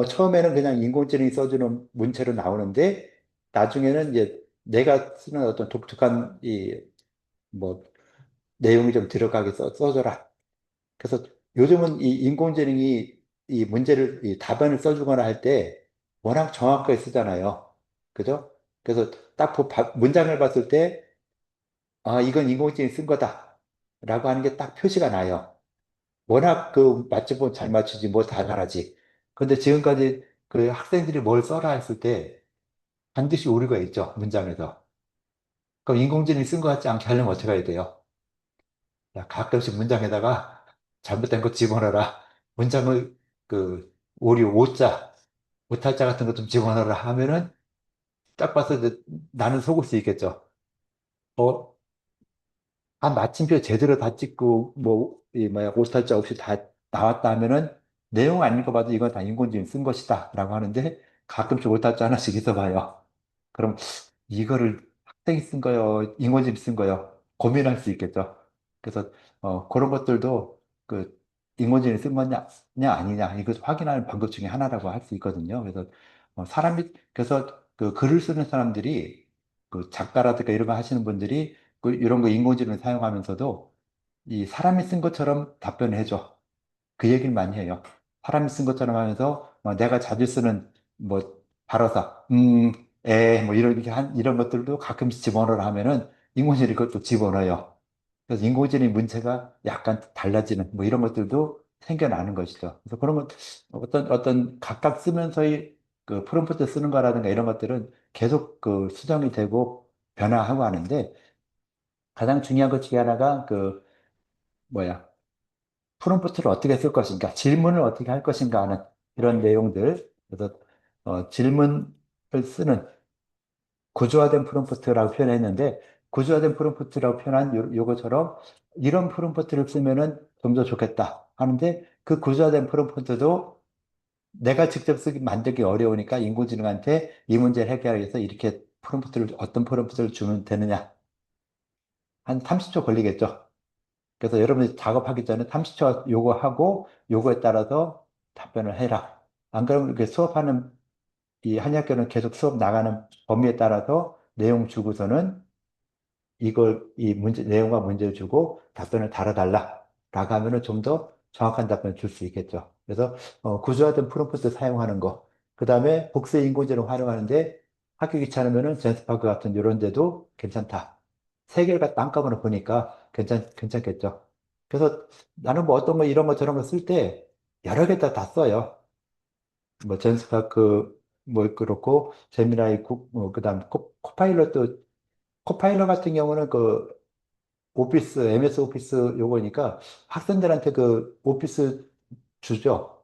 [SPEAKER 1] 처음에는 그냥 인공지능이 써주는 문체로 나오는데 나중에는 이제 내가 쓰는 어떤 독특한 뭐 내용이 좀 들어가게 써줘라. 그래서 요즘은 이 인공지능이 이 문제를 이 답안을 써주거나 할 때 워낙 정확하게 쓰잖아요. 그죠? 그래서 딱 문장을 봤을 때, 아, 이건 인공지능이 쓴 거다. 라고 하는 게 딱 표시가 나요. 워낙 그 맞춤법 잘 맞추지, 뭐 다 잘하지. 근데 지금까지 그 학생들이 뭘 써라 했을 때 반드시 오류가 있죠, 문장에서. 그럼 인공지능이 쓴 것 같지 않게 하려면 어떻게 해야 돼요? 야, 가끔씩 문장에다가 잘못된 거 집어넣어라. 문장을 오류, 오자, 오탈자 같은 거 좀 집어넣어라 하면은 딱 봐서 이제 나는 속을 수 있겠죠. 어, 마침표 제대로 다 찍고, 뭐, 오탈자 없이 다 나왔다 하면은 내용 안 읽어봐도 이건 다 인공지능 쓴 것이다. 라고 하는데 가끔씩 오탈자 하나씩 있어봐요. 그럼 이거를 학생이 쓴 거요, 인공지능이 쓴 거요, 고민할 수 있겠죠. 그래서 그런 것들도 그 인공지능이 쓴 거냐 아니냐 이것 확인하는 방법 중에 하나라고 할 수 있거든요. 그래서 그래서 그 글을 쓰는 사람들이 그 작가라든가 이런 거 하시는 분들이 이런 거 인공지능을 사용하면서도 이 사람이 쓴 것처럼 답변을 해줘. 그 얘기를 많이 해요. 사람이 쓴 것처럼 하면서 내가 자주 쓰는 뭐 발어사, 뭐 이런 것들도 가끔씩 집어넣으라 하면은 인공지능이 그것도 집어넣어요. 그래서 인공지능 문체가 약간 달라지는 뭐 이런 것들도 생겨나는 것이죠. 그래서 그런 것, 어떤 각각 쓰면서의 그 프롬프트 쓰는 거라든가 이런 것들은 계속 그 수정이 되고 변화하고 하는데 가장 중요한 것 중에 하나가 뭐야, 프롬프트를 어떻게 쓸 것인가, 질문을 어떻게 할 것인가 하는 이런 내용들. 그래서 질문을 쓰는 구조화된 프롬프트라고 표현했는데 구조화된 프롬프트라고 표현한 요거처럼 이런 프롬프트를 쓰면은 좀 더 좋겠다 하는데 그 구조화된 프롬프트도 내가 직접 만들기 어려우니까 인공지능한테 이 문제를 해결하기 위해서 이렇게 어떤 프롬프트를 주면 되느냐, 한 30초 걸리겠죠. 그래서 여러분이 작업하기 전에 30초 요거하고 요거에 따라서 답변을 해라. 안 그러면 이렇게 수업하는 이 한의학교는 계속 수업 나가는 범위에 따라서 내용 주고서는 이 내용과 문제를 주고 답변을 달아달라. 라고 하면은 좀 더 정확한 답변을 줄 수 있겠죠. 그래서 구조화된 프롬프트 사용하는 거, 그 다음에 복수 인공지능 활용하는데 학교 귀찮으면은 젠스파크 같은 이런 데도 괜찮다. 세 개를 갖다 한꺼번에 보니까 괜찮겠죠. 그래서 나는 뭐 어떤 거 이런 거 저런 거 쓸 때 여러 개 다 써요. 뭐 젠스파크 뭐 그렇고 제미나이 그다음 코파일럿도 코파일럿 같은 경우는 그 오피스 MS 오피스 요거니까 학생들한테 그 오피스 주죠.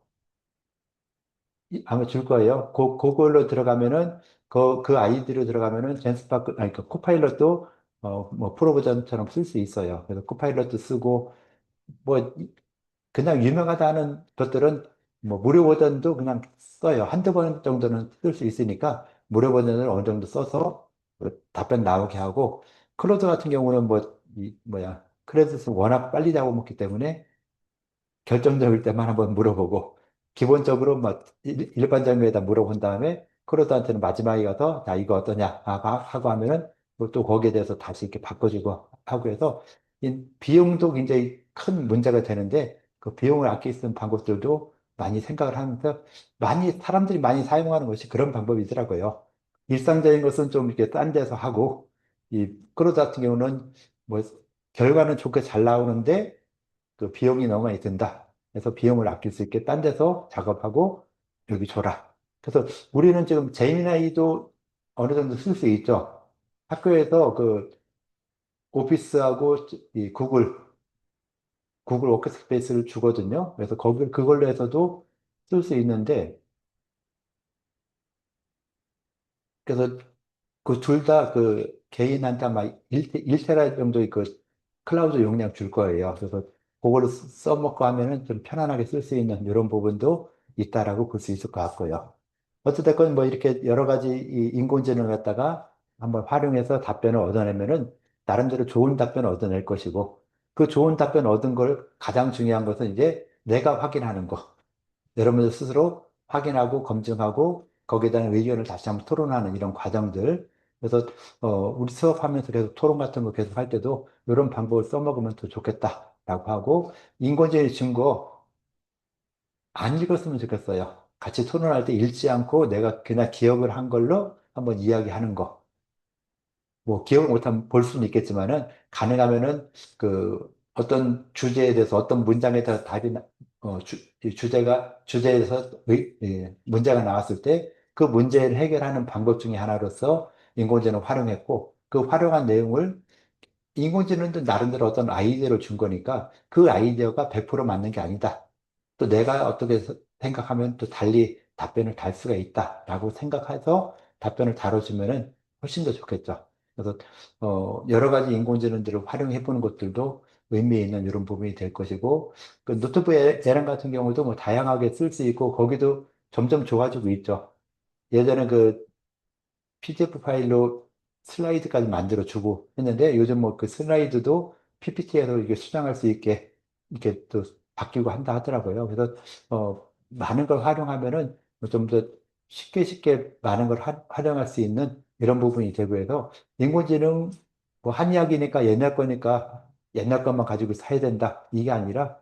[SPEAKER 1] 아마 줄 거예요. 그걸로 들어가면은 그 아이디로 들어가면은 젠스파크 아니 그 코파일럿도 뭐 프로 버전처럼 쓸 수 있어요. 그래서 코파일럿도 쓰고 뭐 그냥 유명하다는 것들은 뭐 무료 버전도 그냥 써요. 한두 번 정도는 쓸 수 있으니까 무료 버전을 어느 정도 써서 그 답변 나오게 하고 클로드 같은 경우는 뭐, 크레딧은 워낙 빨리 잡아먹기 때문에 결정적일 때만 한번 물어보고 기본적으로 뭐 일반적에다 물어본 다음에 크루드한테는 마지막에 가서 야 이거 어떠냐 하고 하면은 또 거기에 대해서 다시 이렇게 바꿔주고 하고 해서 이 비용도 굉장히 큰 문제가 되는데 그 비용을 아낄 수 있는 방법들도 많이 생각을 하면서 많이 사람들이 많이 사용하는 것이 그런 방법이더라고요. 일상적인 것은 좀 이렇게 딴 데서 하고 이 크루드 같은 경우는 뭐 결과는 좋게 잘 나오는데 그 비용이 너무 많이 든다. 그래서 비용을 아낄 수 있게 딴 데서 작업하고 여기 줘라. 그래서 우리는 지금 제미나이도 어느 정도 쓸 수 있죠. 학교에서 그 오피스하고 이 구글 워크스페이스를 주거든요. 그래서 그걸로 해서도 쓸 수 있는데 그래서 그 둘 다 그 개인한테 아마 1테라 정도의 그 클라우드 용량 줄 거예요. 그래서 그걸로 써먹고 하면은 좀 편안하게 쓸 수 있는 이런 부분도 있다라고 볼 수 있을 것 같고요. 어찌됐건 뭐 이렇게 여러 가지 이 인공지능을 갖다가 한번 활용해서 답변을 얻어내면은 나름대로 좋은 답변을 얻어낼 것이고 그 좋은 답변 얻은 걸 가장 중요한 것은 이제 내가 확인하는 거. 여러분들 스스로 확인하고 검증하고 거기에 대한 의견을 다시 한번 토론하는 이런 과정들. 그래서 우리 수업하면서 계속 토론 같은 거 계속 할 때도 이런 방법을 써먹으면 더 좋겠다라고 하고 인공지능 증거 안 읽었으면 좋겠어요. 같이 토론할 때 읽지 않고 내가 그냥 기억을 한 걸로 한번 이야기하는 거. 뭐 기억을 못하면 볼 수는 있겠지만은 가능하면은 그 어떤 주제에 대해서 어떤 문장에 대해서 이 주제에서 문제가 나왔을 때 그 문제를 해결하는 방법 중에 하나로서 인공지능을 활용했고 그 활용한 내용을 인공지능도 나름대로 어떤 아이디어를 준 거니까 그 아이디어가 100% 맞는 게 아니다. 또 내가 어떻게 생각하면 또 달리 답변을 달 수가 있다라고 생각해서 답변을 다뤄주면은 훨씬 더 좋겠죠. 그래서 여러 가지 인공지능들을 활용해 보는 것들도 의미 있는 이런 부분이 될 것이고 그 노트북 애랑 같은 경우도 뭐 다양하게 쓸 수 있고 거기도 점점 좋아지고 있죠. 예전에 그 PDF 파일로 슬라이드까지 만들어 주고 했는데 요즘 뭐 그 슬라이드도 PPT에서 이게 수정할 수 있게 이렇게 또 바뀌고 한다 하더라고요. 그래서 많은 걸 활용하면은 좀 더 쉽게 많은 걸 활용할 수 있는 이런 부분이 되고 해서 인공지능 뭐 한이야기니까 옛날 거니까 옛날 것만 가지고 사야 된다 이게 아니라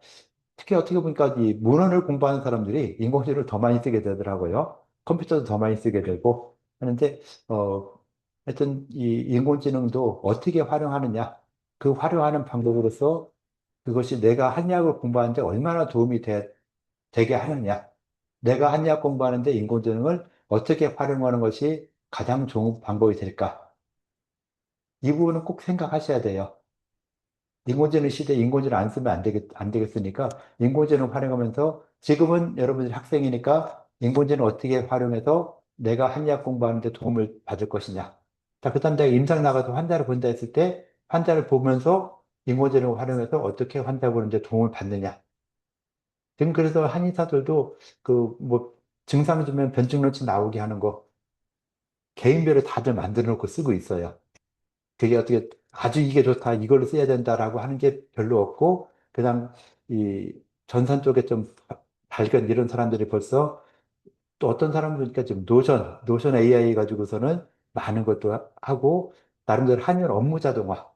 [SPEAKER 1] 특히 어떻게 보니까 이 문헌을 공부하는 사람들이 인공지능을 더 많이 쓰게 되더라고요. 컴퓨터도 더 많이 쓰게 되고 하는데, 하여튼 이 인공지능도 어떻게 활용하느냐, 그 활용하는 방법으로서 그것이 내가 한의학을 공부하는데 얼마나 도움이 되게 하느냐, 내가 한의학 공부하는데 인공지능을 어떻게 활용하는 것이 가장 좋은 방법이 될까? 이 부분은 꼭 생각하셔야 돼요. 인공지능 시대에 인공지능 안 쓰면 안 되겠으니까 인공지능 활용하면서 지금은 여러분들이 학생이니까 인공지능 어떻게 활용해서 내가 한의학 공부하는데 도움을 받을 것이냐. 자, 그 다음 내가 임상 나가서 환자를 본다 했을 때 환자를 보면서 인공지능을 활용해서 어떻게 환자 보는데 도움을 받느냐. 지금 그래서 한의사들도 그 뭐 증상 주면 변증론치 나오게 하는 거 개인별로 다들 만들어 놓고 쓰고 있어요. 그게 어떻게 아주 이게 좋다, 이걸로 써야 된다라고 하는 게 별로 없고, 그냥 이 전산 쪽에 좀 발견 이런 사람들이 벌써 또 어떤 사람은 그러니까 지금 노션 AI 가지고서는 많은 것도 하고, 나름대로 한일 업무 자동화.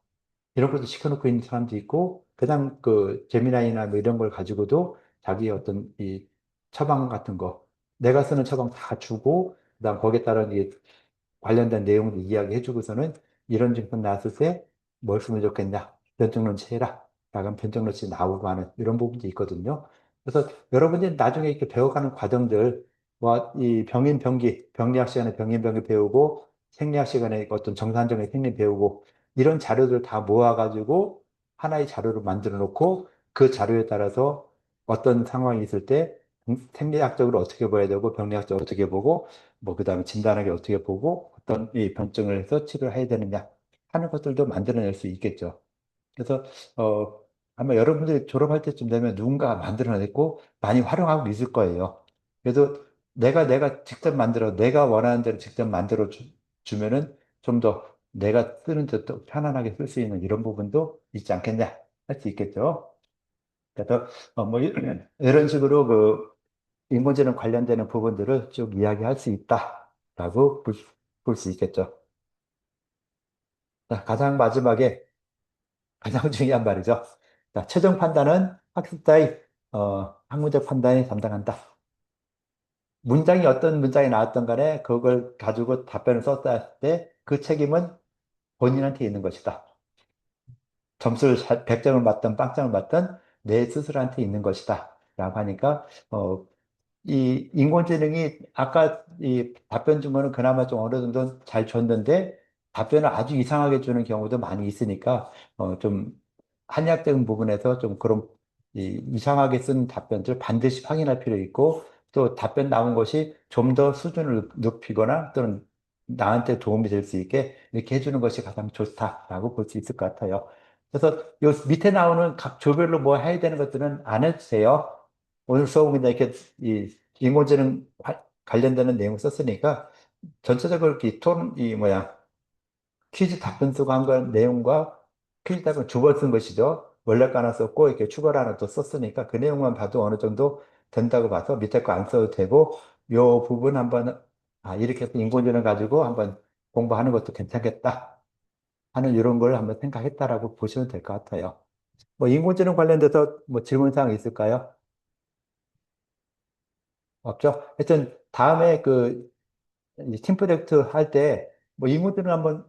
[SPEAKER 1] 이런 것도 시켜놓고 있는 사람도 있고, 그다음 그 제미나이나 뭐 이런 걸 가지고도 자기의 어떤 이 처방 같은 거, 내가 쓰는 처방 다 주고, 그다음 거기에 따른 이 관련된 내용도 이야기해주고서는 이런 증상 나왔을 때 뭘 쓰면 좋겠냐, 변증론치 해라. 라간 변증론치 나오고 하는 이런 부분도 있거든요. 그래서 여러분들이 나중에 이렇게 배워가는 과정들과 이 병인 병기, 병리학 시간에 병인 병기 배우고 생리학 시간에 어떤 정상적인 생리 배우고 이런 자료들 다 모아가지고 하나의 자료를 만들어 놓고 그 자료에 따라서 어떤 상황이 있을 때 생리학적으로 어떻게 봐야 되고 병리학적으로 어떻게 보고 뭐 그다음에 진단하기 어떻게 보고 어떤 이 변증을 해서 치료를 해야 되느냐 하는 것들도 만들어낼 수 있겠죠. 그래서 어 아마 여러분들이 졸업할 때쯤 되면 누군가가 만들어냈고 많이 활용하고 있을 거예요. 그래도 내가 직접 만들어 내가 원하는 대로 직접 만들어 주면은 좀 더 내가 쓰는 데도 편안하게 쓸 수 있는 이런 부분도 있지 않겠냐 할 수 있겠죠. 그래서 뭐 이런 식으로 그 인공지능 관련되는 부분들을 쭉 이야기할 수 있다라고 볼 수 있겠죠. 자, 가장 마지막에 가장 중요한 말이죠. 자, 최종 판단은 학습자의 학문적 판단이 담당한다. 문장이 어떤 문장이 나왔던 간에 그걸 가지고 답변을 썼을 때 그 책임은 본인한테 있는 것이다. 점수를 100점을 맞든 빵점을 맞든 내 스스로한테 있는 것이다. 라고 하니까 이 인공지능이 아까 이 답변 준 거는 그나마 좀 어느 정도 잘 줬는데 답변을 아주 이상하게 주는 경우도 많이 있으니까 좀 한약적인 부분에서 좀 그런 이상하게 쓴 답변들 반드시 확인할 필요 있고 또 답변 나온 것이 좀 더 수준을 높이거나 또는 나한테 도움이 될 수 있게 이렇게 해주는 것이 가장 좋다라고 볼 수 있을 것 같아요. 그래서 요 밑에 나오는 각 조별로 뭐 해야 되는 것들은 안 해도 돼요. 오늘 수업은 그냥 이렇게 이 인공지능 관련되는 내용 썼으니까 전체적으로 이렇게 이 뭐야 퀴즈 답변 쓰고 한 건 내용과 퀴즈 답변 두 번 쓴 것이죠. 원래 거 하나 썼고 이렇게 추가로 하나 또 썼으니까 그 내용만 봐도 어느 정도 된다고 봐서 밑에 거 안 써도 되고 요 부분 한번 이렇게 해서 인공지능 가지고 한번 공부하는 것도 괜찮겠다 하는 이런 걸 한번 생각했다라고 보시면 될 것 같아요. 뭐 인공지능 관련돼서 뭐 질문 사항 있을까요? 없죠? 하여튼 다음에 그 팀 프로젝트 할 때 뭐 인공지능 한번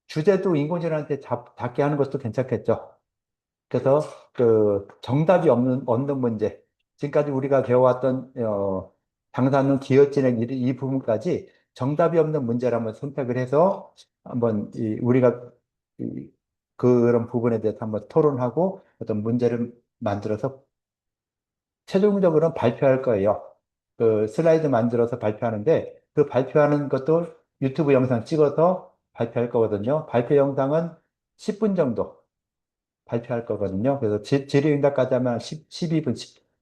[SPEAKER 1] 주제도 인공지능한테 잡게 하는 것도 괜찮겠죠. 그래서 그 정답이 없는 문제. 지금까지 우리가 배워왔던 방사능 기hod진행 이 부분까지 정답이 없는 문제를 한번 선택을 해서 한번 우리가 이, 그런 부분에 대해서 한번 토론하고 어떤 문제를 만들어서 최종적으로는 발표할 거예요. 그 슬라이드 만들어서 발표하는데 그 발표하는 것도 유튜브 영상 찍어서 발표할 거거든요. 발표 영상은 10분 정도 발표할 거거든요. 그래서 질의응답까지 하면 12분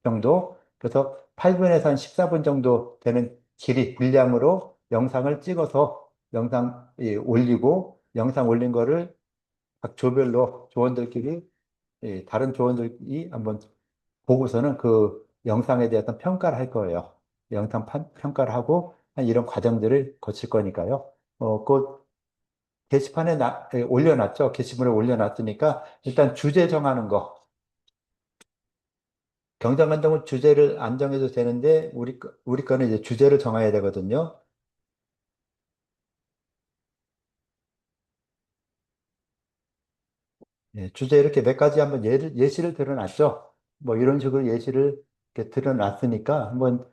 [SPEAKER 1] 정도. 그래서 8분에서 한 14분 정도 되는 분량으로 영상을 찍어서 영상 올리고 영상 올린 거를 각 조별로 조원들끼리 다른 조원들이 한번 보고서는 그 영상에 대해서 평가를 할 거예요. 영상 평가를 하고 이런 과정들을 거칠 거니까요. 그 게시판에 올려놨죠. 게시물에 올려놨으니까 일단 주제 정하는 거. 경장간동은 주제를 안 정해도 되는데 우리 거는 이제 주제를 정해야 되거든요. 주제 이렇게 몇 가지 한번 예시를 드러놨죠. 뭐 이런 식으로 예시를 이렇게 드러놨으니까 한번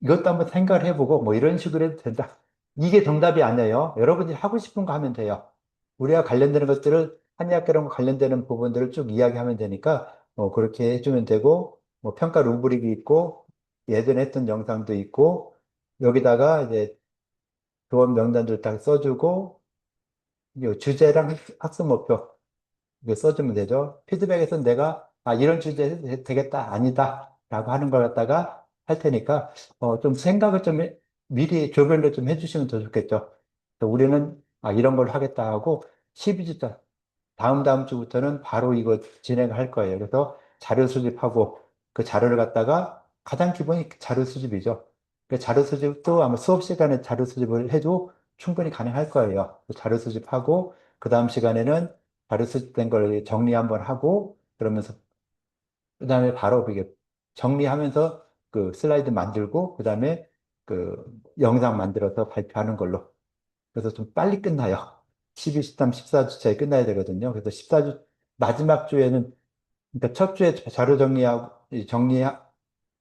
[SPEAKER 1] 이것도 한번 생각을 해보고 뭐 이런 식으로 해도 된다. 이게 정답이 아니에요. 여러분이 하고 싶은 거 하면 돼요. 우리가 관련되는 것들을 한의학계랑 관련되는 부분들을 쭉 이야기하면 되니까 그렇게 해주면 되고 뭐 평가 루브릭이 있고 예전에 했던 영상도 있고 여기다가 이제 조언 명단들 다 써주고 이 주제랑 학습 목표 이거 써주면 되죠. 피드백에서 내가 이런 주제 해도 되겠다 아니다 라고 하는 걸 갖다가 할 테니까 좀 생각을 좀 미리 조별로 좀 해주시면 더 좋겠죠. 그래서 우리는 이런 걸 하겠다 하고 12주 다음 주부터는 바로 이거 진행할 거예요. 그래서 자료 수집하고 그 자료를 갖다가 가장 기본이 자료 수집이죠. 그 자료 수집도 아마 수업 시간에 자료 수집을 해도 충분히 가능할 거예요. 그 자료 수집하고 그 다음 시간에는 자료 수집된 걸 정리 한번 하고, 그러면서, 그 다음에 바로 그게 정리하면서 그 슬라이드 만들고, 그 다음에 그 영상 만들어서 발표하는 걸로. 그래서 좀 빨리 끝나요. 12, 13, 14주차에 끝나야 되거든요. 그래서 14주, 마지막 주에는, 그러니까 첫 주에 자료 정리하고,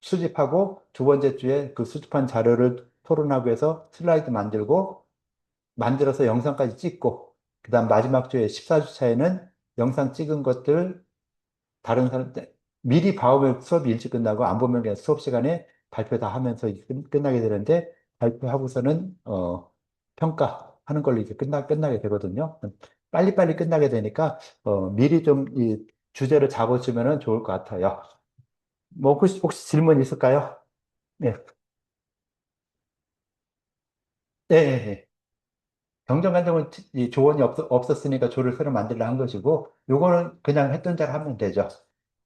[SPEAKER 1] 수집하고, 두 번째 주에 그 수집한 자료를 토론하고 해서 슬라이드 만들고, 만들어서 영상까지 찍고, 그 다음 마지막 주에 14주차에는 영상 찍은 것들 다른 사람, 미리 봐오면 수업이 일찍 끝나고 안 보면 그냥 수업 시간에 발표 다 하면서 이제 끝나게 되는데, 발표하고서는, 평가하는 걸로 이제 끝나게 되거든요. 빨리빨리 끝나게 되니까, 미리 좀 이 주제를 잡으시면 좋을 것 같아요. 뭐, 혹시 질문 있을까요? 네. 네. 네, 네. 경정관정은 이 조언이 없었으니까 조를 새로 만들려 한 것이고, 요거는 그냥 했던 대로 하면 되죠.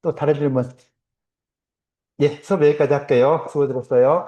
[SPEAKER 1] 또 다른 질문. 예, 수업 여기까지 할게요. 수고 들었어요.